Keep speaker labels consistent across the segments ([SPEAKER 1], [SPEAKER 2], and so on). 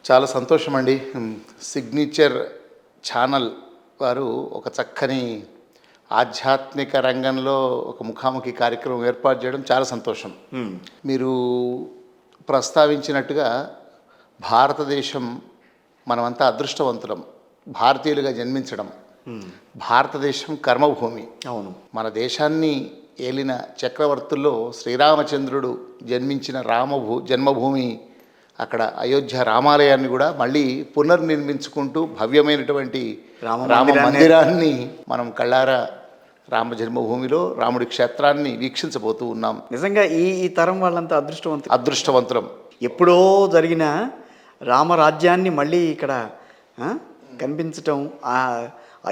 [SPEAKER 1] చాలా సంతోషం అండి. సిగ్నేచర్ ఛానల్ వారు ఒక చక్కని ఆధ్యాత్మిక రంగంలో ఒక ముఖాముఖి కార్యక్రమం ఏర్పాటు చేయడం చాలా సంతోషం. మీరు ప్రస్తావించినట్టుగా భారతదేశం మనమంతా అదృష్టవంతులం. భారతీయులుగా జన్మించడం. భారతదేశం కర్మభూమి.
[SPEAKER 2] అవును.
[SPEAKER 1] మన దేశాన్ని ఏలిన చక్రవర్తుల్లో శ్రీరామచంద్రుడు జన్మించిన జన్మభూమి. అక్కడ అయోధ్య రామాలయాన్ని కూడా మళ్ళీ పునర్నిర్మించుకుంటూ భవ్యమైనటువంటి రామ మందిరాన్ని మనం కళ్ళారా రామ జన్మభూమిలో రాముడి క్షేత్రాన్ని వీక్షించబోతూ ఉన్నాం.
[SPEAKER 2] నిజంగా ఈ తరం వాళ్ళంతా
[SPEAKER 1] అదృష్టవంతులం.
[SPEAKER 2] ఎప్పుడో జరిగిన రామరాజ్యాన్ని మళ్ళీ ఇక్కడ కనిపించటం, ఆ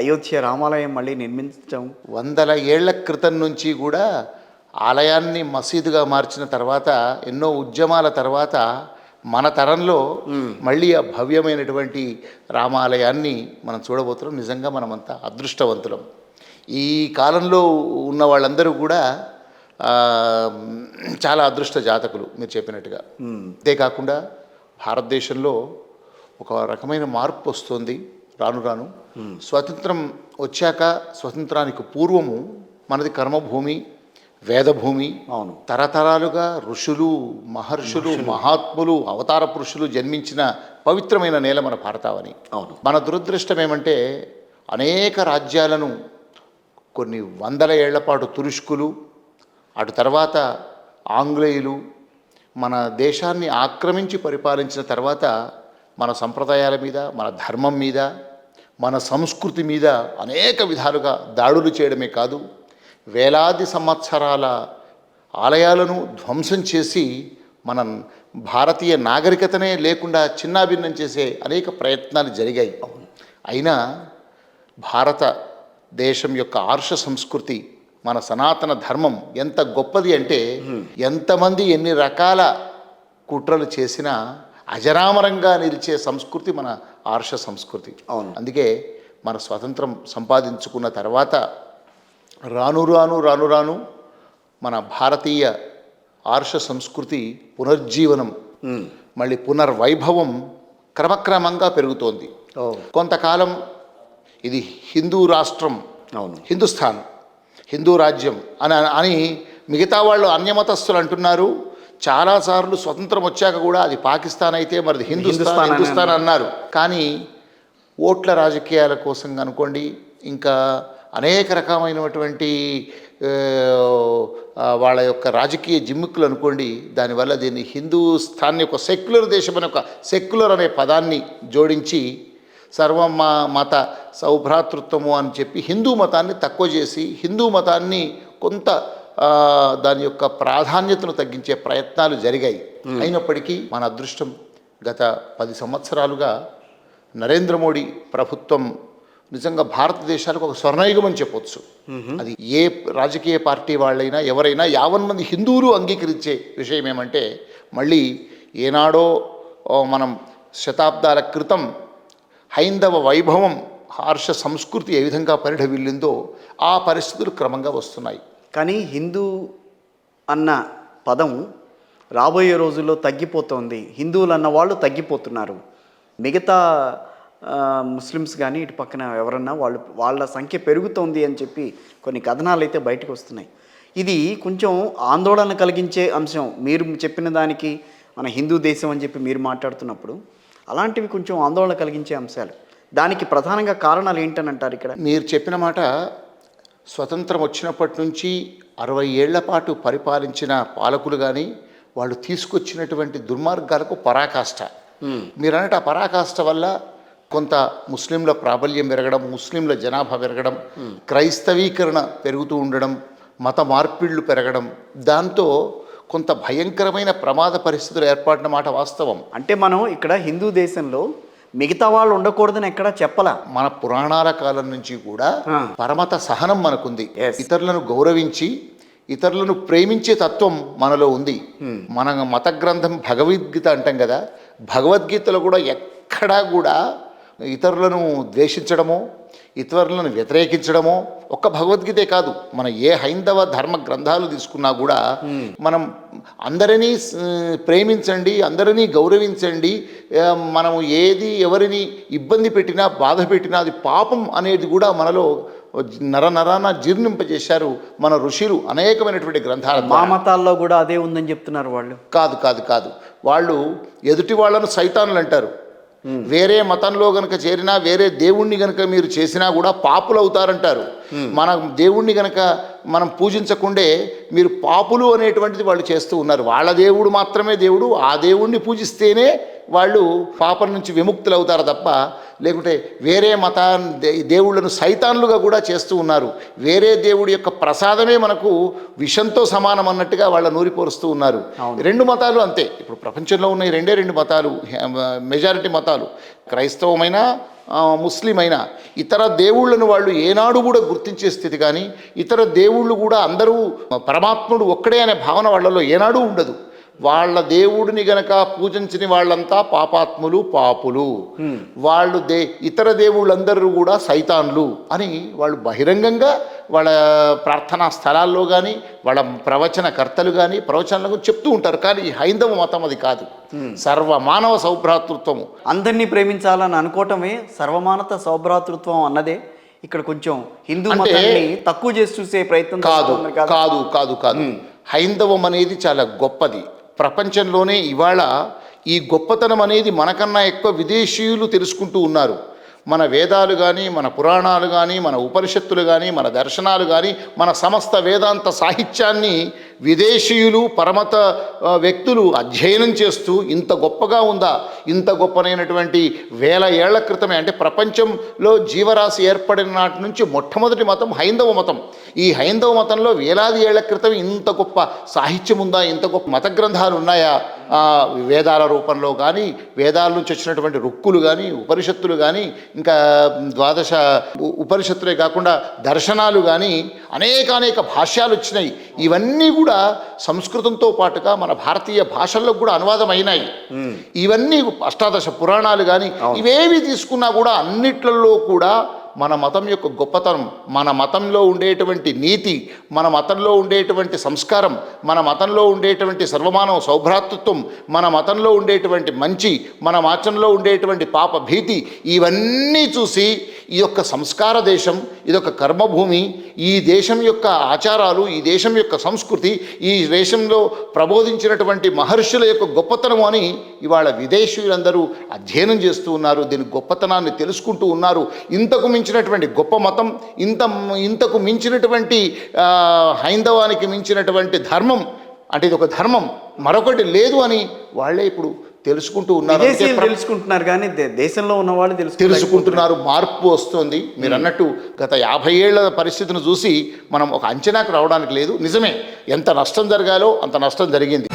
[SPEAKER 2] అయోధ్య రామాలయం మళ్ళీ నిర్మించటం.
[SPEAKER 1] వందల ఏళ్ల క్రితం నుంచి కూడా ఆలయాన్ని మసీదుగా మార్చిన తర్వాత ఎన్నో ఉద్యమాల తర్వాత మన తరంలో మళ్ళీ ఆ భవ్యమైనటువంటి రామాలయాన్ని మనం చూడబోతున్నాం. నిజంగా మనమంతా అదృష్టవంతులం. ఈ కాలంలో ఉన్న వాళ్ళందరూ కూడా చాలా అదృష్ట జాతకులు మీరు చెప్పినట్టుగా. అంతేకాకుండా భారతదేశంలో ఒక రకమైన మార్పు వస్తుంది రాను రాను. స్వతంత్రం వచ్చాక, స్వతంత్రానికి పూర్వము మనది కర్మభూమి, వేదభూమి.
[SPEAKER 2] అవును.
[SPEAKER 1] తరతరాలుగా ఋషులు, మహర్షులు, మహాత్ములు, అవతార పురుషులు జన్మించిన పవిత్రమైన నేల మన భారతావని.
[SPEAKER 2] అవును.
[SPEAKER 1] మన దురదృష్టం ఏమంటే అనేక రాజ్యాలను కొన్ని వందల ఏళ్ల పాటు తురుష్కులు, అటు తర్వాత ఆంగ్లేయులు మన దేశాన్ని ఆక్రమించి పరిపాలించిన తర్వాత మన సంప్రదాయాల మీద, మన ధర్మం మీద, మన సంస్కృతి మీద అనేక విధాలుగా దాడులు చేయడమే కాదు, వేలాది సంవత్సరాల ఆలయాలను ధ్వంసం చేసి మన భారతీయ నాగరికతనే లేకుండా చిన్నాభిన్నం చేసే అనేక ప్రయత్నాలు జరిగాయి. అయినా భారతదేశం యొక్క ఆర్ష సంస్కృతి, మన సనాతన ధర్మం ఎంత గొప్పది అంటే ఎంతమంది ఎన్ని రకాల కుట్రలు చేసినా అజరామరంగా నిలిచే సంస్కృతి మన ఆర్ష సంస్కృతి.
[SPEAKER 2] అవును.
[SPEAKER 1] అందుకే మన స్వతంత్రం సంపాదించుకున్న తర్వాత రాను రాను మన భారతీయ ఆర్ష సంస్కృతి పునర్జీవనం, మళ్ళీ పునర్వైభవం క్రమక్రమంగా పెరుగుతోంది. కొంతకాలం ఇది హిందూ రాష్ట్రం,
[SPEAKER 2] అవును,
[SPEAKER 1] హిందుస్థాన్, హిందూ రాజ్యం అని మిగతా వాళ్ళు అన్యమతస్థులు అంటున్నారు. చాలాసార్లు స్వతంత్రం వచ్చాక కూడా అది పాకిస్తాన్ అయితే మరిది హిందుస్థాన్ అన్నారు. కానీ ఓట్ల రాజకీయాల కోసం అనుకోండి, ఇంకా అనేక రకమైనటువంటి వాళ్ళ యొక్క రాజకీయ జిమ్ముక్కులు అనుకోండి, దానివల్ల దీన్ని హిందూస్థాన్ యొక్క సెక్యులర్ దేశం అనే ఒక సెక్యులర్ అనే పదాన్ని జోడించి సర్వం మత సౌభ్రాతృత్వము అని చెప్పి హిందూ మతాన్ని తక్కువ చేసి హిందూ మతాన్ని కొంత దాని యొక్క ప్రాధాన్యతను తగ్గించే ప్రయత్నాలు జరిగాయి. అయినప్పటికీ మన అదృష్టం గత 10 సంవత్సరాలుగా నరేంద్ర మోడీ ప్రభుత్వం నిజంగా భారతదేశానికి ఒక స్వర్ణయుగం అని చెప్పొచ్చు. అది ఏ రాజకీయ పార్టీ వాళ్ళైనా ఎవరైనా 50 మంది హిందువులు అంగీకరించే విషయం ఏమంటే, మళ్ళీ ఏనాడో మనం శతాబ్దాల క్రితం హైందవ వైభవం, హర్ష సంస్కృతి ఏ విధంగా పరిఢవిల్లిందో ఆ పరిస్థితులు క్రమంగా వస్తున్నాయి.
[SPEAKER 2] కానీ హిందూ అన్న పదం రాబోయే రోజుల్లో తగ్గిపోతుంది. హిందువులు అన్న వాళ్ళు తగ్గిపోతున్నారు. మిగతా ముస్లిమ్స్ కానీ ఇటు పక్కన ఎవరన్నా వాళ్ళ సంఖ్య పెరుగుతోంది అని చెప్పి కొన్ని కథనాలు అయితే బయటకు వస్తున్నాయి. ఇది కొంచెం ఆందోళన కలిగించే అంశం. మీరు చెప్పిన దానికి మన హిందూ దేశం అని చెప్పి మీరు మాట్లాడుతున్నప్పుడు అలాంటివి కొంచెం ఆందోళన కలిగించే అంశాలు. దానికి ప్రధానంగా కారణాలు ఏంటని అంటారు? ఇక్కడ
[SPEAKER 1] మీరు చెప్పిన మాట, స్వతంత్రం వచ్చినప్పటి నుంచి 60 ఏళ్ల పాటు పరిపాలించిన పాలకులు కానీ వాళ్ళు తీసుకొచ్చినటువంటి దుర్మార్గాలకు పరాకాష్ట. మీరు అన్నట్టు ఆ పరాకాష్ట వల్ల కొంత ముస్లింల ప్రాబల్యం పెరగడం, ముస్లింల జనాభా పెరగడం, క్రైస్తవీకరణ పెరుగుతూ ఉండడం, మత మార్పిళ్లు పెరగడం, దాంతో కొంత భయంకరమైన ప్రమాద పరిస్థితులు ఏర్పడిన మాట వాస్తవం.
[SPEAKER 2] అంటే మనం ఇక్కడ హిందూ దేశంలో మిగతా వాళ్ళు ఉండకూడదని ఎక్కడా చెప్పలా.
[SPEAKER 1] మన పురాణాల కాలం నుంచి కూడా పరమత సహనం మనకుంది. ఇతరులను గౌరవించి ఇతరులను ప్రేమించే తత్వం మనలో ఉంది. మన మత గ్రంథం భగవద్గీత అంటాం కదా, భగవద్గీతలో కూడా ఎక్కడా కూడా ఇతరులను ద్వేషించడమో ఇతరులను వ్యతిరేకించడమో ఒక్క భగవద్గీతే కాదు, మన ఏ హైందవ ధర్మ గ్రంథాలు తీసుకున్నా కూడా మనం అందరినీ ప్రేమించండి, అందరినీ గౌరవించండి, మనము ఏది ఎవరిని ఇబ్బంది పెట్టినా బాధ పెట్టినా అది పాపం అనేది కూడా మనలో నరనరాన జీర్ణింపజేశారు మన ఋషులు అనేకమైనటువంటి గ్రంథాల
[SPEAKER 2] మా మతాల్లో కూడా అదే ఉందని చెప్తున్నారు వాళ్ళు.
[SPEAKER 1] కాదు కాదు కాదు వాళ్ళు ఎదుటి వాళ్ళను సైతానులు అంటారు. వేరే మతంలో గనక చేరినా వేరే దేవుణ్ణి గనక మీరు చేసినా కూడా పాపులు అవుతారంటారు. మన దేవుణ్ణి గనక మనం పూజించకుండే మీరు పాపులు అనేటువంటిది వాళ్ళు చేస్తూ ఉన్నారు. వాళ్ళ దేవుడు మాత్రమే దేవుడు, ఆ దేవుణ్ణి పూజిస్తేనే వాళ్ళు పాపం నుంచి విముక్తులు అవుతారు తప్ప లేకుంటే వేరే దేవుళ్ళను సైతాన్లుగా కూడా చేస్తూ ఉన్నారు. వేరే దేవుడి యొక్క ప్రసాదమే మనకు విషంతో సమానం అన్నట్టుగా వాళ్ళ నూరిపోరుస్తూ ఉన్నారు. రెండు మతాలు అంతే. ఇప్పుడు ప్రపంచంలో ఉన్న రెండు మతాలు, మెజారిటీ మతాలు క్రైస్తవమైన ముస్లిం అయినా ఇతర దేవుళ్ళను వాళ్ళు ఏనాడు కూడా గుర్తించే స్థితి కానీ ఇతర దేవుళ్ళు కూడా అందరూ పరమాత్ముడు ఒక్కడే అనే భావన వాళ్ళలో ఏనాడూ ఉండదు. వాళ్ళ దేవుడిని గనక పూజించని వాళ్ళంతా పాపాత్ములు, పాపులు, వాళ్ళు ఇతర దేవుళ్ళందరూ కూడా సైతాన్లు అని వాళ్ళు బహిరంగంగా వాళ్ళ ప్రార్థనా స్థలాల్లో కానీ వాళ్ళ ప్రవచనకర్తలు కానీ ప్రవచనాలకు చెప్తూ ఉంటారు. కానీ హైందవ మతం అది కాదు. సర్వమానవ సౌభ్రాతృత్వము,
[SPEAKER 2] అందరినీ ప్రేమించాలని అనుకోవటమే సర్వమానవ సౌభ్రాతృత్వం అన్నదే ఇక్కడ కొంచెం హిందూ మతాన్ని తక్కువ చేసి చూసే ప్రయత్నం
[SPEAKER 1] కాదు కాదు కాదు కాదు హైందవం అనేది చాలా గొప్పది. ప్రపంచంలోనే ఇవాళ ఈ గొప్పతనం అనేది మనకన్నా ఎక్కువ విదేశీయులు తెలుసుకుంటూ ఉన్నారు. మన వేదాలు కానీ మన పురాణాలు కానీ మన ఉపనిషత్తులు కానీ మన దర్శనాలు కానీ మన సమస్త వేదాంత సాహిత్యాన్ని విదేశీయులు పరమత వ్యక్తులు అధ్యయనం చేస్తూ ఇంత గొప్పగా ఉందా, ఇంత గొప్పనైనటువంటి వేల ఏళ్ల క్రితమే అంటే ప్రపంచంలో జీవరాశి ఏర్పడిన నాటి నుంచి మొట్టమొదటి మతం హైందవ మతం. ఈ హైందవ మతంలో వేలాది ఏళ్ల క్రితం ఇంత గొప్ప సాహిత్యం ఉందా, ఇంత గొప్ప మత గ్రంథాలు ఉన్నాయా, వేదాల రూపంలో కానీ వేదాల నుంచి వచ్చినటువంటి రుక్కులు కానీ ఉపనిషత్తులు కానీ ఇంకా ద్వాదశ ఉపనిషత్తులే కాకుండా దర్శనాలు కానీ అనేక భాష్యాలు వచ్చినాయి. ఇవన్నీ కూడా సంస్కృతంతో పాటుగా మన భారతీయ భాషల్లో కూడా అనువాదం అయినాయి. ఇవన్నీ అష్టాదశ పురాణాలు కానీ ఇవేవి తీసుకున్నా కూడా అన్నిట్లలో కూడా మన మతం యొక్క గొప్పతనం, మన మతంలో ఉండేటువంటి నీతి, మన మతంలో ఉండేటువంటి సంస్కారం, మన మతంలో ఉండేటువంటి సర్వమానవ సౌభ్రాతృత్వం, మన మతంలో ఉండేటువంటి మంచి, మన మతంలో ఉండేటువంటి పాప భీతి, ఇవన్నీ చూసి ఈ యొక్క సంస్కార దేశం, ఇదొక కర్మభూమి, ఈ దేశం యొక్క ఆచారాలు, ఈ దేశం యొక్క సంస్కృతి, ఈ దేశంలో ప్రబోధించినటువంటి మహర్షుల యొక్క గొప్పతనం అని ఇవాళ విదేశీయులందరూ అధ్యయనం చేస్తూ ఉన్నారు. దీని గొప్పతనాన్ని తెలుసుకుంటూ ఉన్నారు. ఇంతకు మించినటువంటి గొప్ప మతం, ఇంతకు మించినటువంటి హైందవానికి మించినటువంటి ధర్మం అంటే ఇది ఒక ధర్మం మరొకటి లేదు అని వాళ్ళే ఇప్పుడు తెలుసుకుంటూ ఉన్నారు.
[SPEAKER 2] తెలుసుకుంటున్నారు కానీ దేశంలో ఉన్న వాళ్ళు
[SPEAKER 1] తెలుసుకుంటున్నారు. మార్పు వస్తుంది. మీరు అన్నట్టు గత 50 ఏళ్ల పరిస్థితిని చూసి మనం ఒక అంచనాకు రావడానికి లేదు. నిజమే, ఎంత నష్టం జరగాలో అంత నష్టం జరిగింది.